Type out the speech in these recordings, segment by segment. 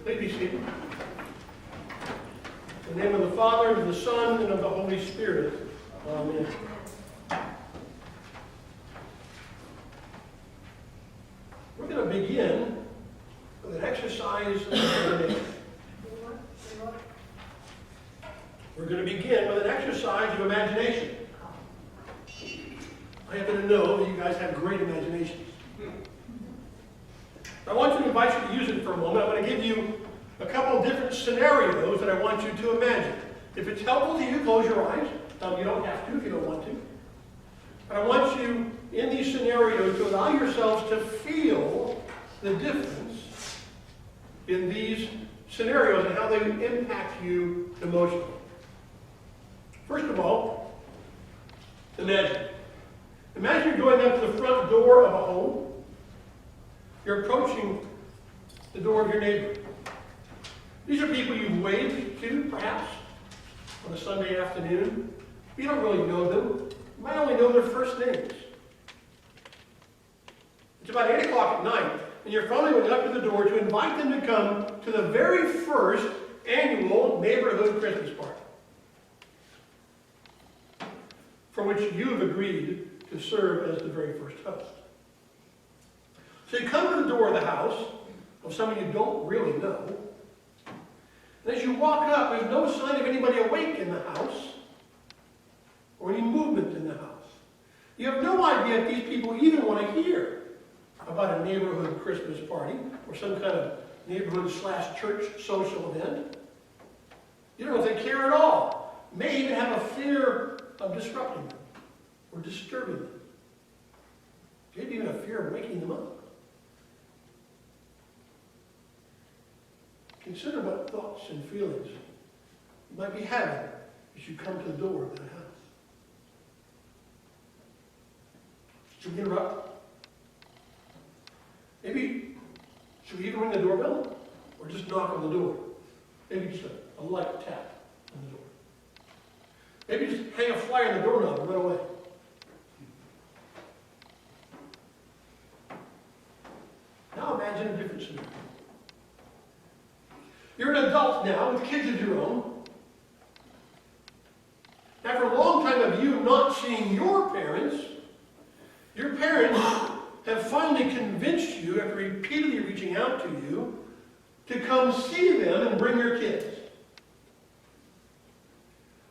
Please be seated. In the name of the Father, and of the Son, and of the Holy Spirit. Amen. We're going to begin with an exercise of imagination. We're going to begin with an exercise of imagination. I happen to know that you guys have great imaginations. I want to invite you to use it for a moment. I'm going to give you a couple of different scenarios that I want you to imagine. If it's helpful to you, close your eyes. You don't have to if you don't want to. But I want you, in these scenarios, to allow yourselves to feel the difference in these scenarios and how they impact you emotionally. First of all, imagine. Imagine you're going up to the front door of a home. You're approaching the door of your neighbor. These are people you've waved to, perhaps, on a Sunday afternoon. You don't really know them. You might only know their first names. It's about 8 o'clock at night, and you're finally going up to the door to invite them to come to the very first annual neighborhood Christmas party, for which you've agreed to serve as the very first host. So you come to the door of the house of someone you don't really know. And as you walk up, there's no sign of anybody awake in the house or any movement in the house. You have no idea if these people even want to hear about a neighborhood Christmas party or some kind of neighborhood/church social event. You don't know if they care at all. May even have a fear of disrupting them or disturbing them. Maybe even a fear of waking them up. Consider what thoughts and feelings you might be having as you come to the door of that house. Should we interrupt? Maybe, should we even ring the doorbell? Or just knock on the door? Maybe just a light tap on the door. Maybe just hang a flyer on the doorknob and run away. Now imagine a different scenario. You're an adult now with kids of your own. After a long time of you not seeing your parents have finally convinced you, after repeatedly reaching out to you, to come see them and bring your kids.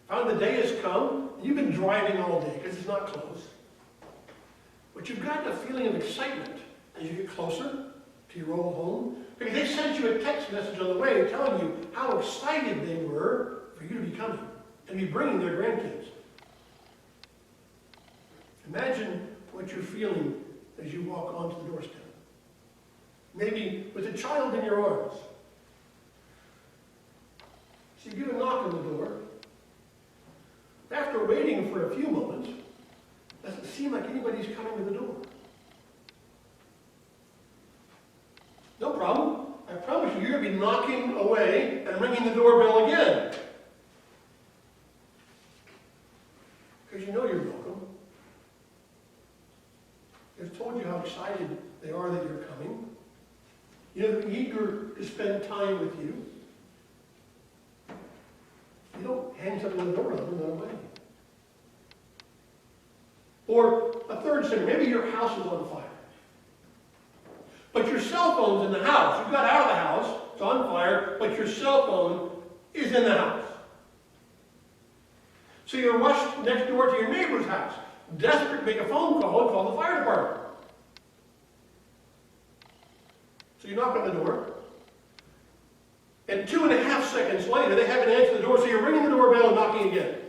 Finally, the day has come. You've been driving all day because it's not close. But you've got a feeling of excitement as you get closer to your old home, because they sent you a text message on the way telling you how excited they were for you to be coming and be bringing their grandkids. Imagine what you're feeling as you walk onto the doorstep. Maybe with a child in your arms. So you give a knock on the door. After waiting for a few moments, it doesn't seem like anybody's coming to the door. No problem. I promise you, you're going to be knocking away and ringing the doorbell again. Because you know you're welcome. They've told you how excited they are that you're coming. You know they're eager to spend time with you. You don't hang something on the door and run away. Or a third scenario, maybe your house is on fire. But your cell phone's in the house. You got out of the house, it's on fire, but your cell phone is in the house. So you rush next door to your neighbor's house, desperate to make a phone call and call the fire department. So you knock on the door, and 2.5 seconds later, they haven't answered the door, so you're ringing the doorbell and knocking again.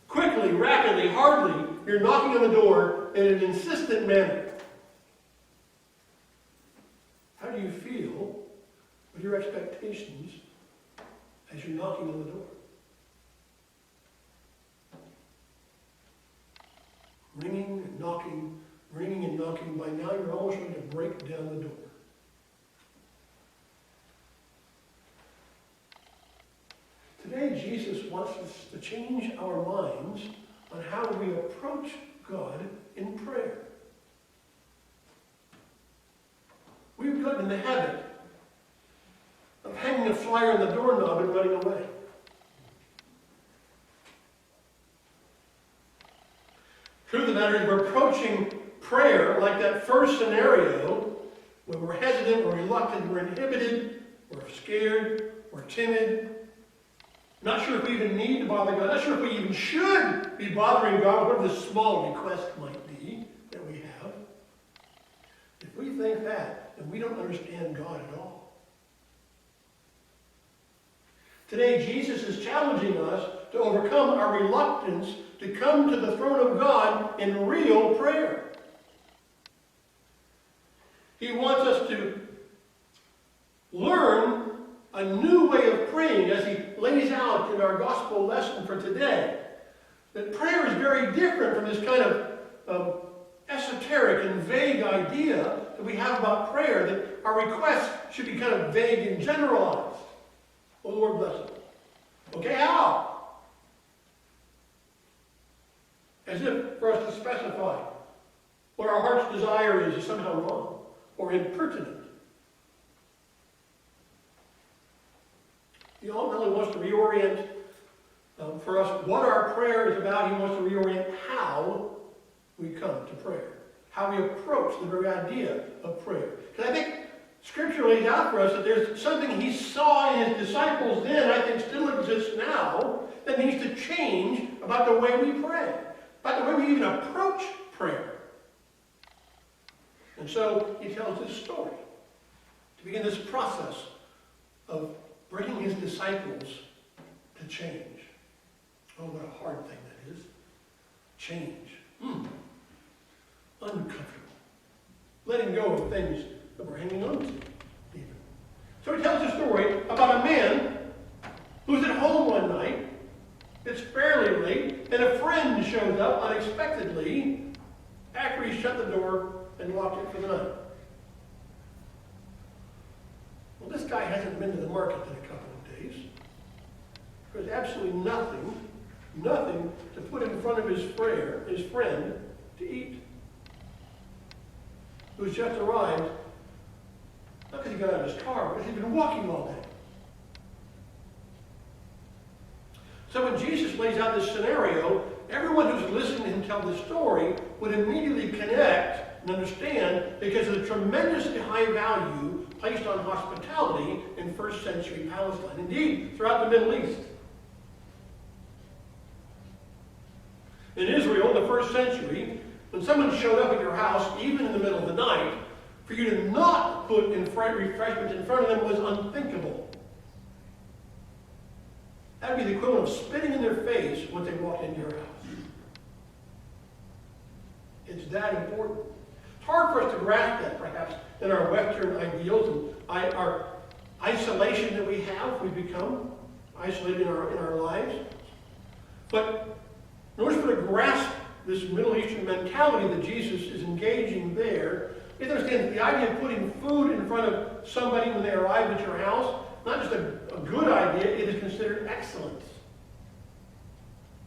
Quickly, rapidly, hardly, you're knocking on the door in an insistent manner. How do you feel with your expectations as you're knocking on the door? Ringing and knocking, ringing and knocking. By now you're almost ready to break down the door. Today Jesus wants us to change our minds on how we approach God in prayer. We've gotten in the habit of fire on the doorknob and running away. Truth of the matter is, we're approaching prayer like that first scenario, when we're hesitant, we're reluctant, we're inhibited, we're scared, we're timid, not sure if we even need to bother God, not sure if we even should be bothering God, whatever the small request might be that we have. If we think that, then we don't understand God at all. Today, Jesus is challenging us to overcome our reluctance to come to the throne of God in real prayer. He wants us to learn a new way of praying as he lays out in our gospel lesson for today. That prayer is very different from this kind of esoteric and vague idea that we have about prayer, that our requests should be kind of vague and generalized. Oh, Lord bless us. Okay, how? As if for us to specify what our heart's desire is somehow wrong or impertinent. He ultimately wants to reorient for us what our prayer is about. He wants to reorient how we come to prayer, how we approach the very idea of prayer. Because I think Scripture lays out for us that there's something he saw in his disciples then, I think still exists now, that needs to change about the way we pray, about the way we even approach prayer. And so he tells this story to begin this process of bringing his disciples to change. Oh, what a hard thing that is. Change. Uncomfortable. Letting go of things that we're hanging on to, even. So he tells a story about a man who's at home one night. It's fairly late, and a friend shows up unexpectedly after he shut the door and locked it for the night. Well, this guy hasn't been to the market in a couple of days. There's absolutely nothing to put in front of his friend, to eat. Who's just arrived, not because he got out of his car, but because he's been walking all day. So when Jesus lays out this scenario, everyone who's listening to him tell the story would immediately connect and understand because of the tremendously high value placed on hospitality in first century Palestine. Indeed, throughout the Middle East. In Israel, in the first century, when someone showed up at your house, even in the middle of the night, for you to not put refreshments in front of them was unthinkable. That would be the equivalent of spitting in their face when they walked into your house. It's that important. It's hard for us to grasp that, perhaps, in our Western ideals and our isolation that we have. We've become isolated in our lives. But in order for us to grasp this Middle Eastern mentality that Jesus is engaging there, you have to understand that the idea of putting food in front of somebody when they arrive at your house, not just a good idea, it is considered excellence.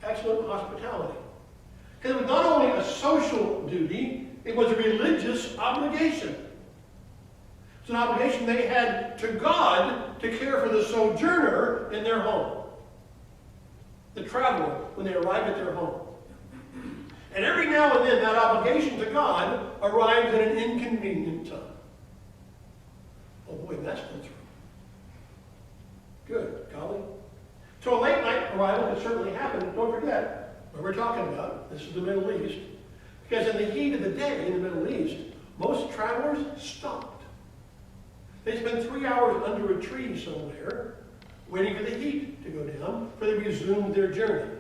Excellent hospitality. Because it was not only a social duty, it was a religious obligation. It's an obligation they had to God to care for the sojourner in their home. The traveler when they arrive at their home. And every now and then that obligation to God arrives at an inconvenient time. Oh boy, that's still true. Good, golly. So a late night arrival has certainly happened. Don't forget what we're talking about. This is the Middle East. Because in the heat of the day in the Middle East, most travelers stopped. They spent 3 hours under a tree somewhere, waiting for the heat to go down, before they resumed their journey.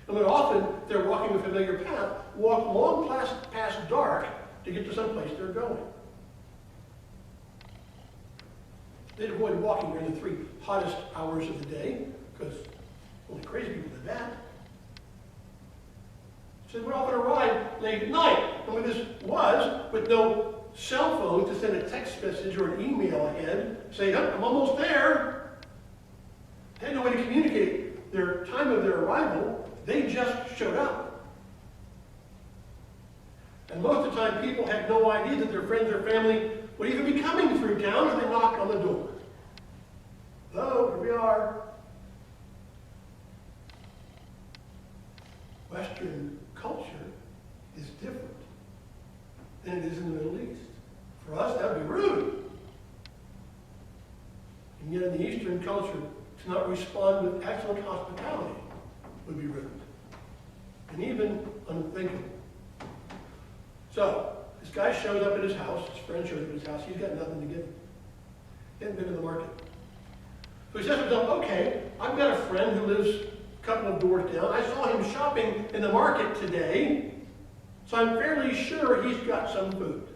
And when often they're walking a familiar path, walk long past dark to get to some place they're going. They'd avoid walking during the 3 hottest hours of the day, because only crazy people did that. So they would often arrive late at night. And what this was, with no cell phone to send a text message or an email ahead, saying, I'm almost there. They had no way to communicate their time of their arrival. They just showed up. And most of the time, people had no idea that their friends or family would even be coming through town if they knocked on the door. than it is in the Middle East. For us, that would be rude. And yet in the Eastern culture, to not respond with excellent hospitality would be rude. And even unthinkable. So, this guy shows up at his house, his friend shows up at his house, he's got nothing to give him. He hasn't been to the market. So he says to himself, okay, I've got a friend who lives a couple of doors down. I saw him shopping in the market today, so I'm fairly sure he's got some food.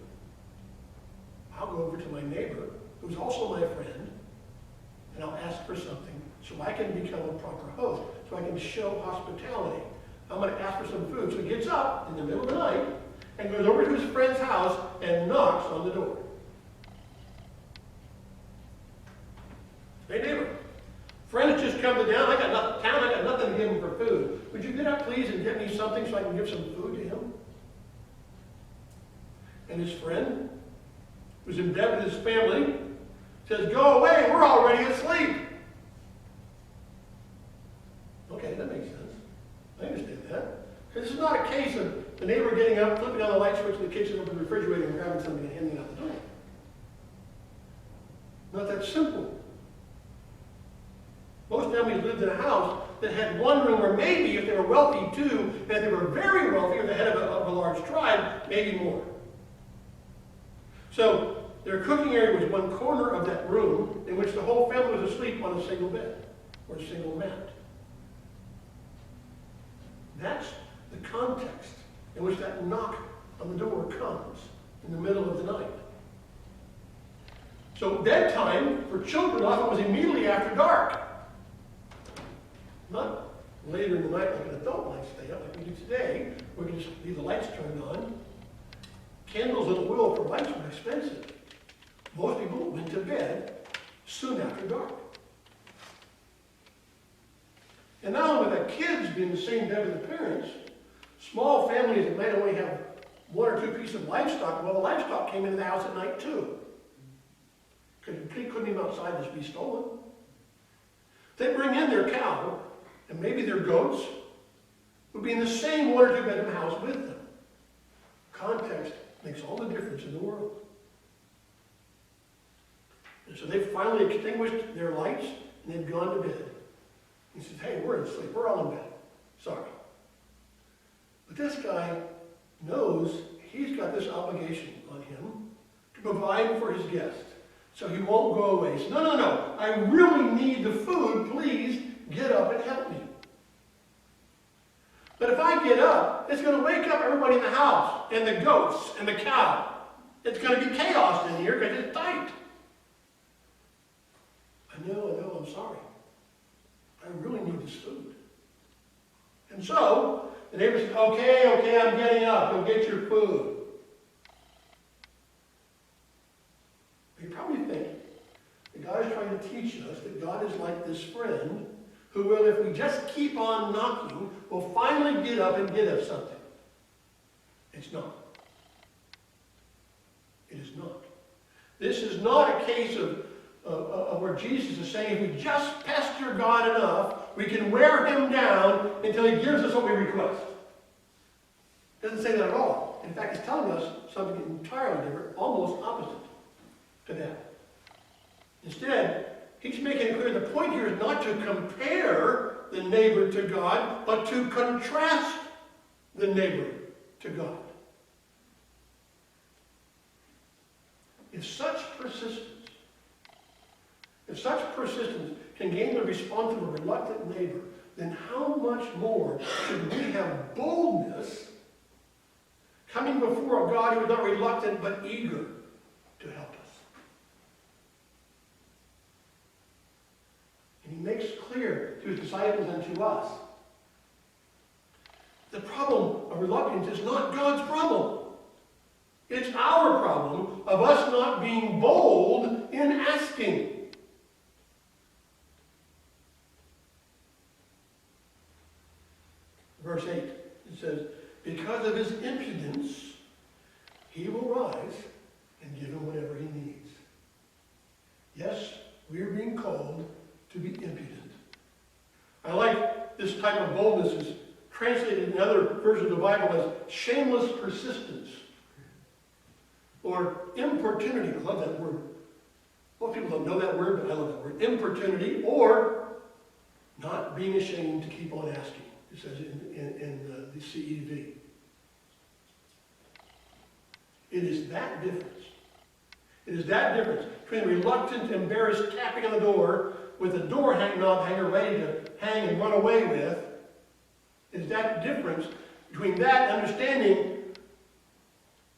I'll go over to my neighbor, who's also my friend, and I'll ask for something so I can become a proper host, so I can show hospitality. I'm going to ask for some food. So he gets up in the middle of the night and goes over to his friend's house and knocks on the door. Hey neighbor, friend has just come to town. I got nothing to give him for food. Would you get up please and get me something so I can give some food to him? And his friend, who's in bed with his family, says, go away, we're already asleep. Okay, that makes sense. I understand that. This is not a case of the neighbor getting up, flipping on the light switch in the kitchen, opening the refrigerator, and grabbing something and handing it out the door. Not that simple. Most families lived in a house that had one room, or maybe if they were wealthy too, and if they were very wealthy, or the head of a large tribe, maybe more. So their cooking area was one corner of that room in which the whole family was asleep on a single bed or a single mat. That's the context in which that knock on the door comes in the middle of the night. So bedtime for children often was immediately after dark. Not later in the night like an adult might stay up like we do today, where we can just leave the lights turned on. Candles and oil for lights were expensive. Most people went to bed soon after dark. And not only with the kids being in the same bed with the parents, small families that might only have one or two pieces of livestock, well, the livestock came into the house at night too. Because you couldn't even outside this be stolen. They bring in their cow, and maybe their goats would be in the same one or two bedroom house with them. Context makes all the difference in the world. And so they finally extinguished their lights, and they'd gone to bed. He says, hey, we're asleep. We're all in bed. Sorry. But this guy knows he's got this obligation on him to provide for his guest. So he won't go away. He says, no. I really need the food. Please get up and help me. But if I get up, it's going to wake up everybody in the house, and the goats, and the cow. It's going to be chaos in here because it's tight. I know, I'm sorry. I really need this food. And so, the neighbor says, okay, I'm getting up. Go get your food. You probably think that God is trying to teach us that God is like this friend who will, if we just keep on knocking, will finally get up and get us something. It's not. It is not. This is not a case of where Jesus is saying if we just pester God enough, we can wear him down until he gives us what we request. It doesn't say that at all. In fact, it's telling us something entirely different, almost opposite to that. Instead, he's making it clear the point here is not to compare the neighbor to God, but to contrast the neighbor to God. If such persistence can gain the response of a reluctant neighbor, then how much more should we have boldness coming before a God who is not reluctant but eager to help us? And he makes clear to his disciples and to us, the problem of reluctance is not God's problem. It's our problem of us not being bold in asking. Verse 8, it says, because of his impudence, he will rise and give him whatever he needs. Yes, we are being called to be impudent. I like this type of boldness is translated in other versions of the Bible as shameless persistence. or importunity. I love that word. Most people don't know that word, but I love that word. Importunity, or not being ashamed to keep on asking. It says in the CEV. It is that difference. It is that difference between reluctant, embarrassed tapping on the door with a door knob hanger ready to hang and run away with. It is that difference between that and understanding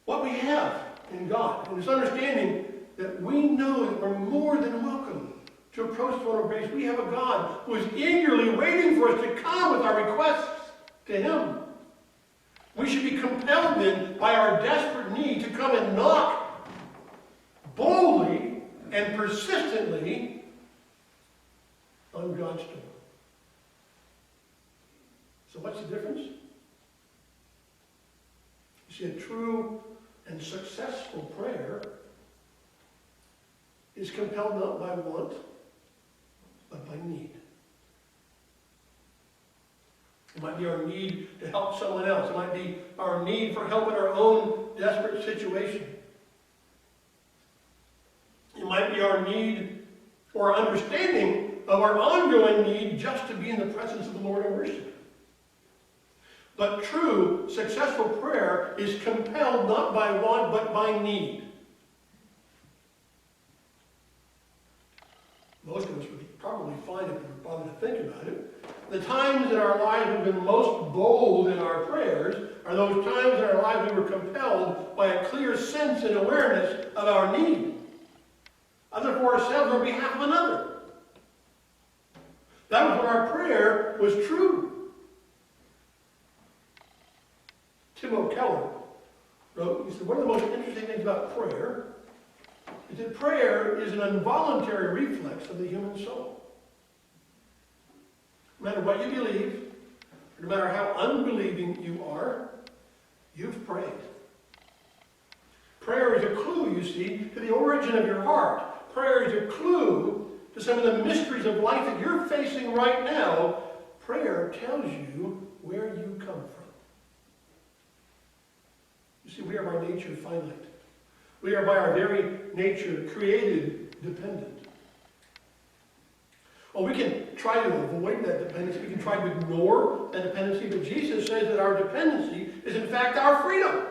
what we have in God. And this understanding that we know that we're more than welcome to approach the throne of grace. We have a God who is eagerly waiting for us to come with our requests to Him. We should be compelled then by our desperate need to come and knock boldly and persistently on God's door. So what's the difference? You see, a true and successful prayer is compelled not by want, but by need. It might be our need to help someone else. It might be our need for help in our own desperate situation. It might be our need or understanding of our ongoing need just to be in the presence of the Lord and worship. But true, successful prayer is compelled not by want, but by need. Most of us would probably find, if we were bothered to think about it, the times in our lives we've been most bold in our prayers are those times in our lives we were compelled by a clear sense and awareness of our need, either for ourselves or on behalf of another. That was when our prayer was true. Tim O'Keller wrote, he said, one of the most interesting things about prayer is that prayer is an involuntary reflex of the human soul. No matter what you believe, no matter how unbelieving you are, you've prayed. Prayer is a clue, you see, to the origin of your heart. Prayer is a clue to some of the mysteries of life that you're facing right now. Prayer tells you where you come from. You see, we are by nature finite. We are by our very nature created dependent. Well, we can try to avoid that dependency. We can try to ignore that dependency, but Jesus says that our dependency is in fact our freedom.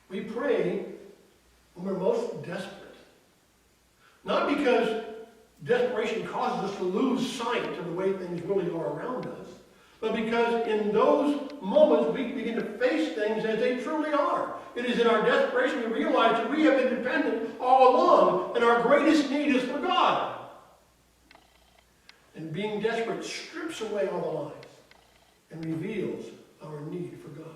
We pray when we're most desperate. Not because desperation causes us to lose sight of the way things really are around us, but because in those moments we begin to face things as they truly are. It is in our desperation we realize that we have been dependent all along, and our greatest need is for God. And being desperate strips away all the lies and reveals our need for God.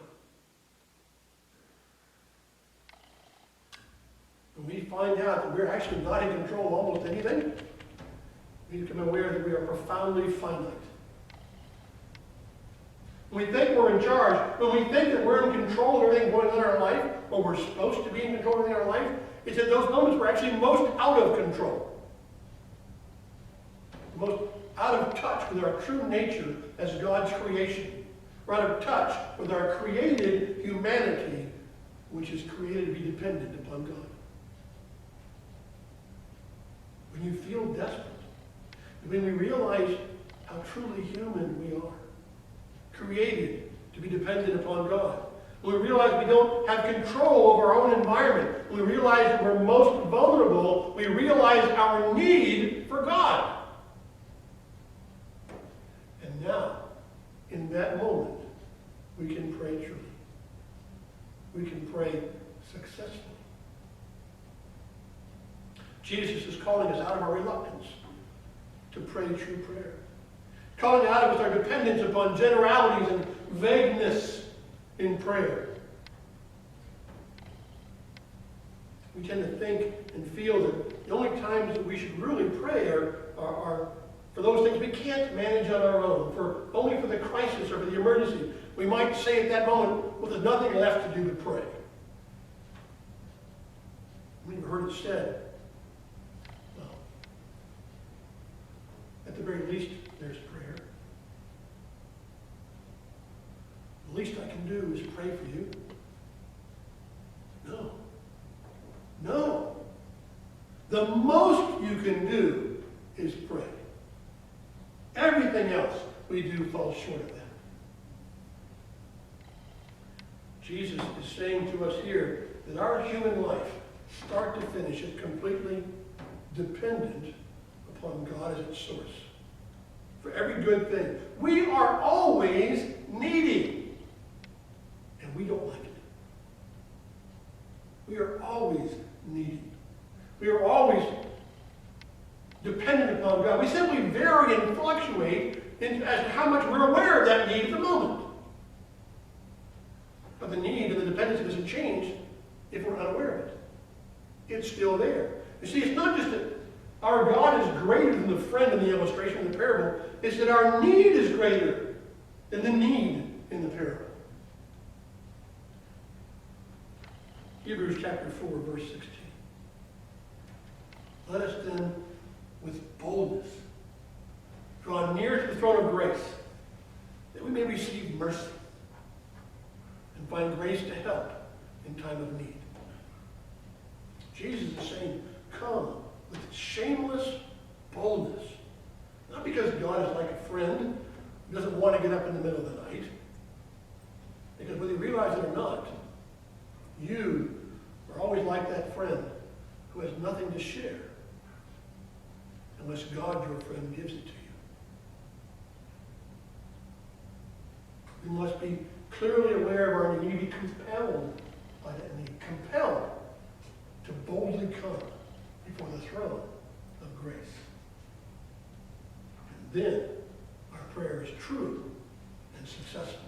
When we find out that we're actually not in control of almost anything, we become aware that we are profoundly finite. When we think we're in charge, when we think that we're in control of everything going on in our life, or we're supposed to be in control of everything in our life, it's at those moments we're actually most out of control. Most out of touch with our true nature as God's creation. We're out of touch with our created humanity, which is created to be dependent upon God. When you feel desperate, when we realize how truly human we are, created to be dependent upon God. When we realize we don't have control over our own environment, when we realize that we're most vulnerable, we realize our need for God. And now, in that moment, we can pray truly. We can pray successfully. Jesus is calling us out of our reluctance to pray true prayer. Calling out of us our dependence upon generalities and vagueness in prayer. We tend to think and feel that the only times that we should really pray are for those things we can't manage on our own, only for the crisis or for the emergency. We might say at that moment, well, there's nothing left to do but pray. We've heard it said, well, at the very least, there's prayer. The least I can do is pray for you. The most you can do is pray. Everything else we do falls short of that. Jesus is saying to us here that our human life, start to finish, is completely dependent upon God as its source. For every good thing. We are always needy. And we don't like it. We are always needy. We are always dependent upon God. We simply vary and fluctuate as to how much we're aware of that need at the moment. But the need and the dependency doesn't change if we're unaware of it. It's still there. You see, it's not just that our God is greater than the friend in the illustration in the parable. It's that our need is greater than the need in the parable. Hebrews chapter 4, verse 16. Let us then, with boldness, draw near to the throne of grace, that we may receive mercy and find grace to help in time of need. Jesus is saying, come with shameless boldness. Not because God is like a friend who doesn't want to get up in the middle of the night. Because whether you realize it or not, you are always like that friend who has nothing to share unless God, your friend, gives it to you. We must be clearly aware of our need, be compelled by that need, compelled to boldly come before the throne of grace. And then our prayer is true and successful.